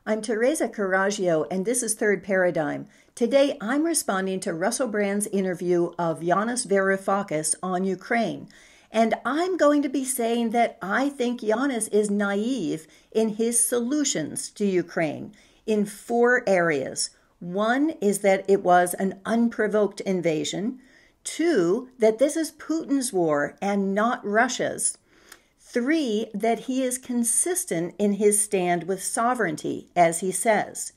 I'm Teresa Caraggio, and this is Third Paradigm. Today, I'm responding to Russell Brand's interview of Yanis Varoufakis on Ukraine. And I'm going to be saying that I think Yanis is naive in his solutions to Ukraine in 4 areas. 1 is that it was an unprovoked invasion. 2, that this is Putin's war and not Russia's. 3, that he is consistent in his stand with sovereignty, as he says.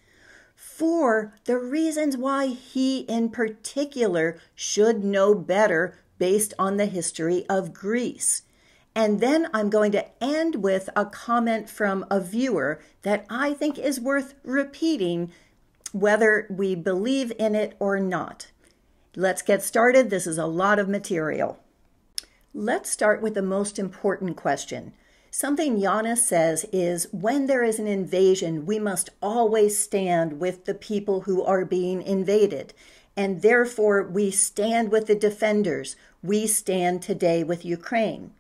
4, the reasons why he in particular should know better based on the history of Greece. And then I'm going to end with a comment from a viewer that I think is worth repeating, whether we believe in it or not. Let's get started. This is a lot of material. Let's start with the most important question. Something Yanis says is, when there is an invasion, we must always stand with the people who are being invaded. And therefore, we stand with the defenders. We stand today with Ukraine.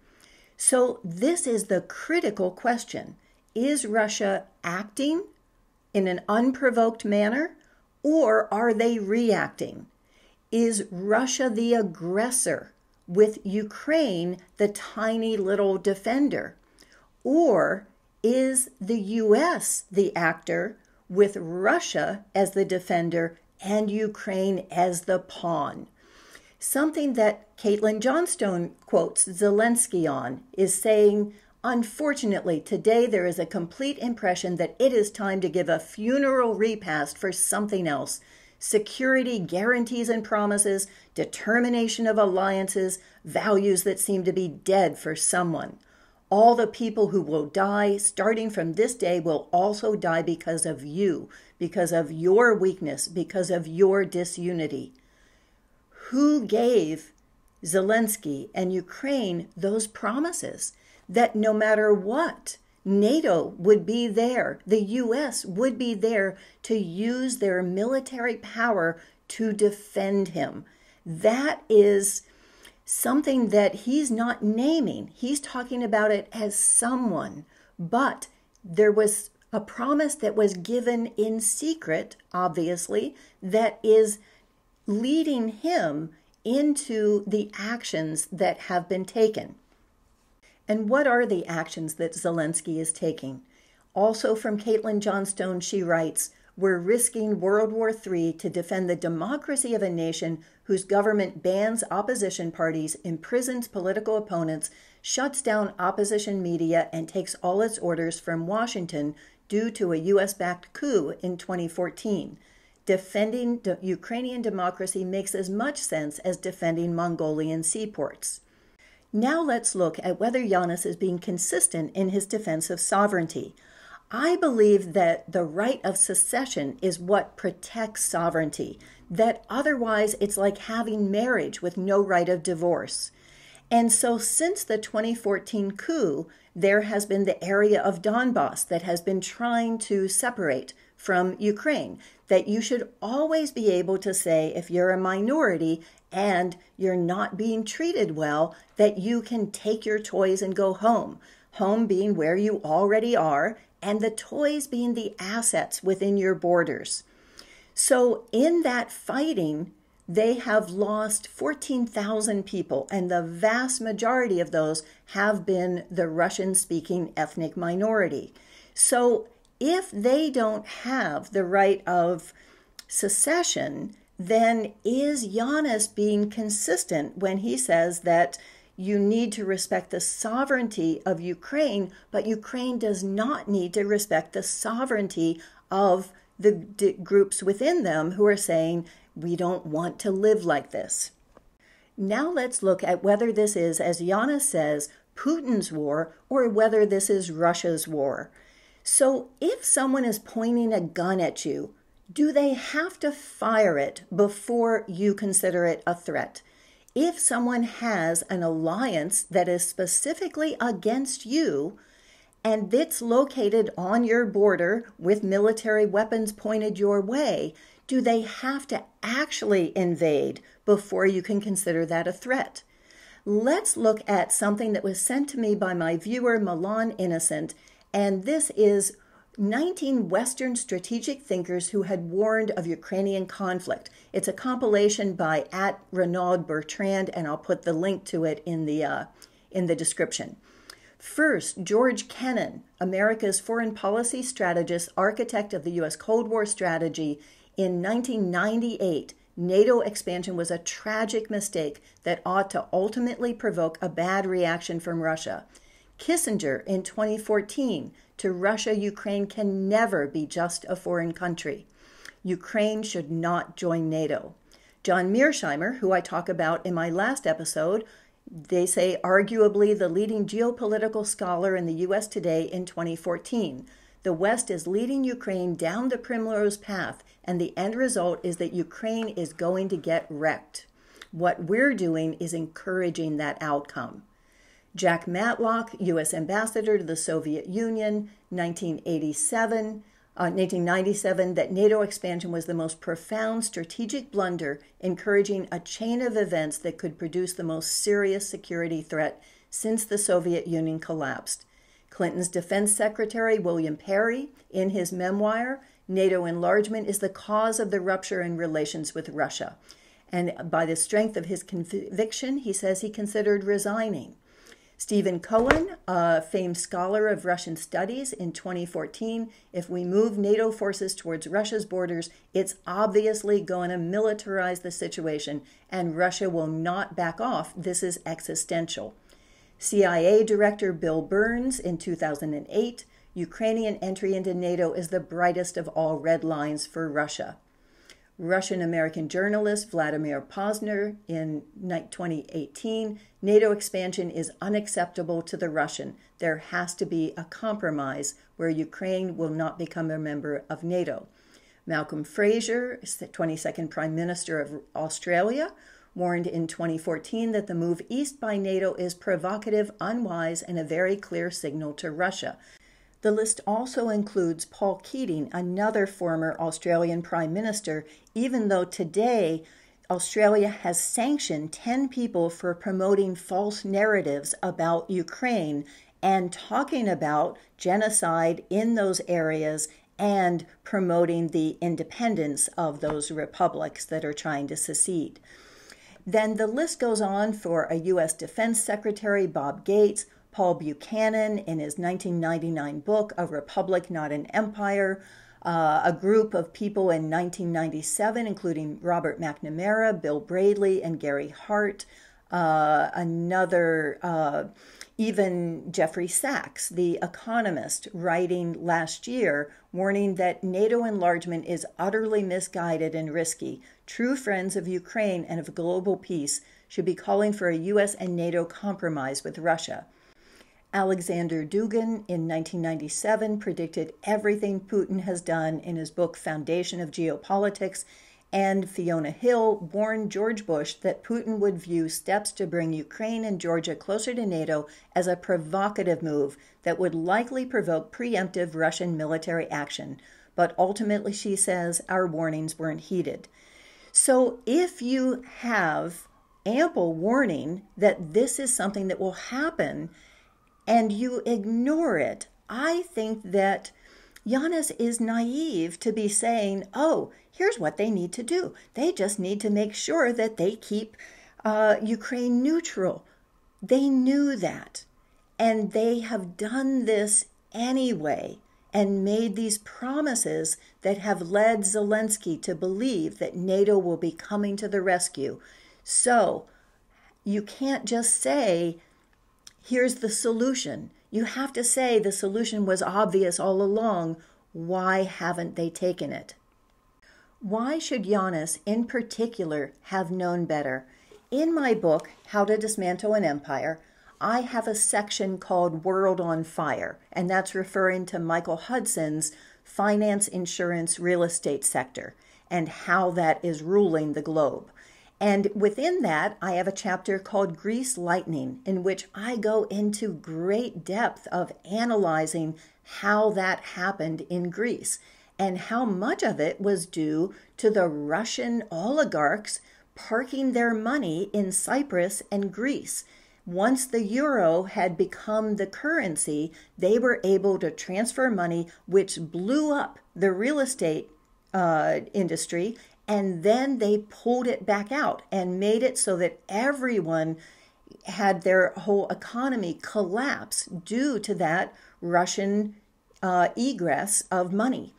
So this is the critical question. Is Russia acting in an unprovoked manner, or are they reacting? Is Russia the aggressor, with Ukraine the tiny little defender? Or is the U.S. the actor, with Russia as the defender and Ukraine as the pawn? Something that Caitlin Johnstone quotes Zelensky on is saying, unfortunately, today there is a complete impression that it is time to give a funeral repast for something else. Security, guarantees and promises, determination of alliances, values that seem to be dead for someone. All the people who will die starting from this day will also die because of you, because of your weakness, because of your disunity. Who gave Zelensky and Ukraine those promises that no matter what, NATO would be there, the U.S. would be there to use their military power to defend him? That is something that he's not naming. He's talking about it as someone. But there was a promise that was given in secret, obviously, that is leading him into the actions that have been taken. And what are the actions that Zelensky is taking? Also from Caitlin Johnstone, she writes, "We're risking World War III to defend the democracy of a nation whose government bans opposition parties, imprisons political opponents, shuts down opposition media, and takes all its orders from Washington due to a U.S.-backed coup in 2014. Defending Ukrainian democracy makes as much sense as defending Mongolian seaports." Now let's look at whether Yanis is being consistent in his defense of sovereignty. I believe that the right of secession is what protects sovereignty, that otherwise it's like having marriage with no right of divorce. And so since the 2014 coup, there has been the area of Donbass that has been trying to separate from Ukraine, that you should always be able to say, if you're a minority and you're not being treated well, that you can take your toys and go home. Home being where you already are, and the toys being the assets within your borders. So in that fighting, they have lost 14,000 people, and the vast majority of those have been the Russian-speaking ethnic minority. So if they don't have the right of secession, then is Yanis being consistent when he says that you need to respect the sovereignty of Ukraine, but Ukraine does not need to respect the sovereignty of the groups within them who are saying, we don't want to live like this? Now let's look at whether this is, as Yanis says, Putin's war, or whether this is Russia's war. So if someone is pointing a gun at you, do they have to fire it before you consider it a threat? If someone has an alliance that is specifically against you, and it's located on your border with military weapons pointed your way, do they have to actually invade before you can consider that a threat? Let's look at something that was sent to me by my viewer, Milan Innocent, and this is 19 Western strategic thinkers who had warned of Ukrainian conflict. It's a compilation by @Renaud Bertrand, and I'll put the link to it in the description. First, George Kennan, America's foreign policy strategist, architect of the U.S. Cold War strategy. In 1998, NATO expansion was a tragic mistake that ought to ultimately provoke a bad reaction from Russia. Kissinger in 2014, to Russia, Ukraine can never be just a foreign country. Ukraine should not join NATO. John Mearsheimer, who I talk about in my last episode, they say arguably the leading geopolitical scholar in the U.S. today in 2014. The West is leading Ukraine down the primrose path, and the end result is that Ukraine is going to get wrecked. What we're doing is encouraging that outcome. Jack Matlock, U.S. Ambassador to the Soviet Union, 1997, that NATO expansion was the most profound strategic blunder, encouraging a chain of events that could produce the most serious security threat since the Soviet Union collapsed. Clinton's Defense Secretary, William Perry, in his memoir, NATO Enlargement is the cause of the rupture in relations with Russia. And by the strength of his conviction, he says he considered resigning. Stephen Cohen, a famed scholar of Russian studies, in 2014, if we move NATO forces towards Russia's borders, it's obviously going to militarize the situation, and Russia will not back off. This is existential. CIA Director Bill Burns, in 2008, Ukrainian entry into NATO is the brightest of all red lines for Russia. Russian-American journalist Vladimir Posner in 2018, NATO expansion is unacceptable to the Russian. There has to be a compromise where Ukraine will not become a member of NATO. Malcolm Fraser, 22nd Prime Minister of Australia, warned in 2014 that the move east by NATO is provocative, unwise, and a very clear signal to Russia. The list also includes Paul Keating, another former Australian Prime Minister, even though today Australia has sanctioned 10 people for promoting false narratives about Ukraine and talking about genocide in those areas and promoting the independence of those republics that are trying to secede. Then the list goes on for a U.S. Defense Secretary, Bob Gates, Paul Buchanan in his 1999 book, A Republic, Not an Empire, a group of people in 1997, including Robert McNamara, Bill Bradley, and Gary Hart, even Jeffrey Sachs, the economist, writing last year, warning that NATO enlargement is utterly misguided and risky. True friends of Ukraine and of global peace should be calling for a U.S. and NATO compromise with Russia. Alexander Dugin in 1997 predicted everything Putin has done in his book Foundation of Geopolitics, and Fiona Hill warned George Bush that Putin would view steps to bring Ukraine and Georgia closer to NATO as a provocative move that would likely provoke preemptive Russian military action. But ultimately, she says, our warnings weren't heeded. So if you have ample warning that this is something that will happen, and you ignore it, I think that Yanis is naive to be saying, oh, here's what they need to do. They just need to make sure that they keep Ukraine neutral. They knew that. And they have done this anyway and made these promises that have led Zelensky to believe that NATO will be coming to the rescue. So you can't just say, here's the solution. You have to say the solution was obvious all along. Why haven't they taken it? Why should Yanis, in particular, have known better? In my book, How to Dismantle an Empire, I have a section called World on Fire, and that's referring to Michael Hudson's finance, insurance, real estate sector and how that is ruling the globe. And within that, I have a chapter called Greece Lightning, in which I go into great depth of analyzing how that happened in Greece and how much of it was due to the Russian oligarchs parking their money in Cyprus and Greece. Once the euro had become the currency, they were able to transfer money, which blew up the real estate industry, and then they pulled it back out and made it so that everyone had their whole economy collapse due to that Russian egress of money.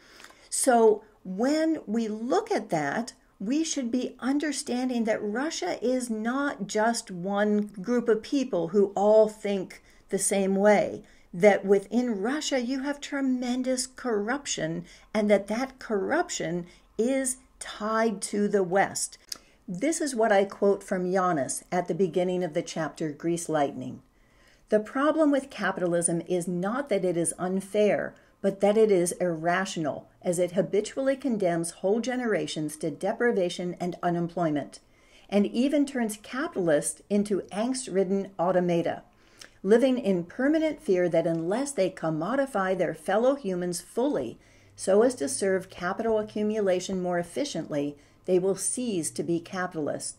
So when we look at that, we should be understanding that Russia is not just one group of people who all think the same way, that within Russia you have tremendous corruption, and that corruption is tied to the West. This is what I quote from Yanis at the beginning of the chapter, Greece Lightning. The problem with capitalism is not that it is unfair, but that it is irrational, as it habitually condemns whole generations to deprivation and unemployment, and even turns capitalists into angst-ridden automata, living in permanent fear that unless they commodify their fellow humans fully, so as to serve capital accumulation more efficiently, they will cease to be capitalists.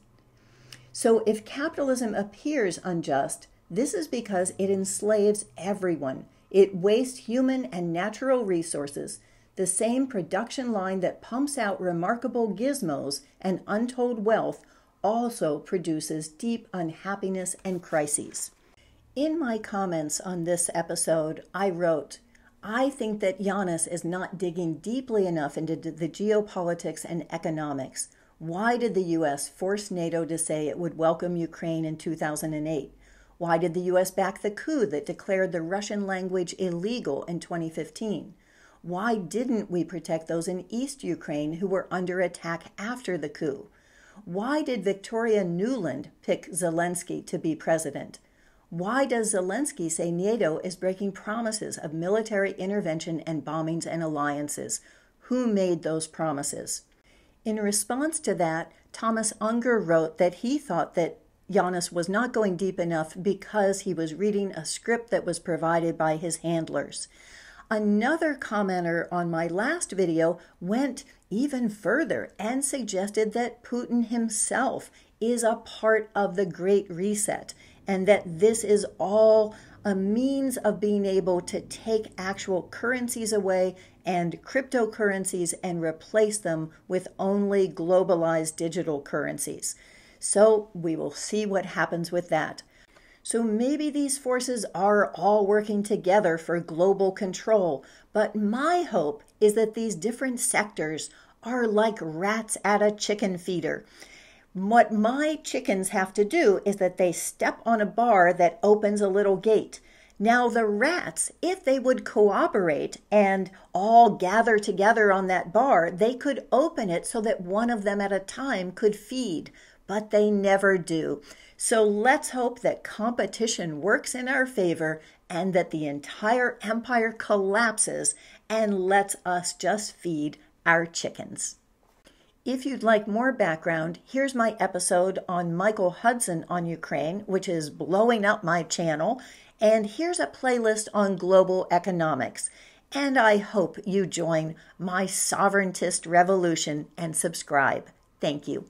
So if capitalism appears unjust, this is because it enslaves everyone. It wastes human and natural resources, the same production line that pumps out remarkable gizmos and untold wealth also produces deep unhappiness and crises. In my comments on this episode, I wrote, I think that Yanis is not digging deeply enough into the geopolitics and economics. Why did the U.S. force NATO to say it would welcome Ukraine in 2008? Why did the U.S. back the coup that declared the Russian language illegal in 2015? Why didn't we protect those in East Ukraine who were under attack after the coup? Why did Victoria Nuland pick Zelensky to be president? Why does Zelensky say NATO is breaking promises of military intervention and bombings and alliances? Who made those promises? In response to that, Thomas Unger wrote that he thought that Yanis was not going deep enough because he was reading a script that was provided by his handlers. Another commenter on my last video went even further and suggested that Putin himself is a part of the Great Reset, and that this is all a means of being able to take actual currencies away and cryptocurrencies and replace them with only globalized digital currencies. So we will see what happens with that. So maybe these forces are all working together for global control, but my hope is that these different sectors are like rats at a chicken feeder. What my chickens have to do is that they step on a bar that opens a little gate. Now the rats, if they would cooperate and all gather together on that bar, they could open it so that one of them at a time could feed, but they never do. So let's hope that competition works in our favor and that the entire empire collapses and lets us just feed our chickens. If you'd like more background, here's my episode on Michael Hudson on Ukraine, which is blowing up my channel, and here's a playlist on global economics. And I hope you join my sovereigntist revolution and subscribe. Thank you.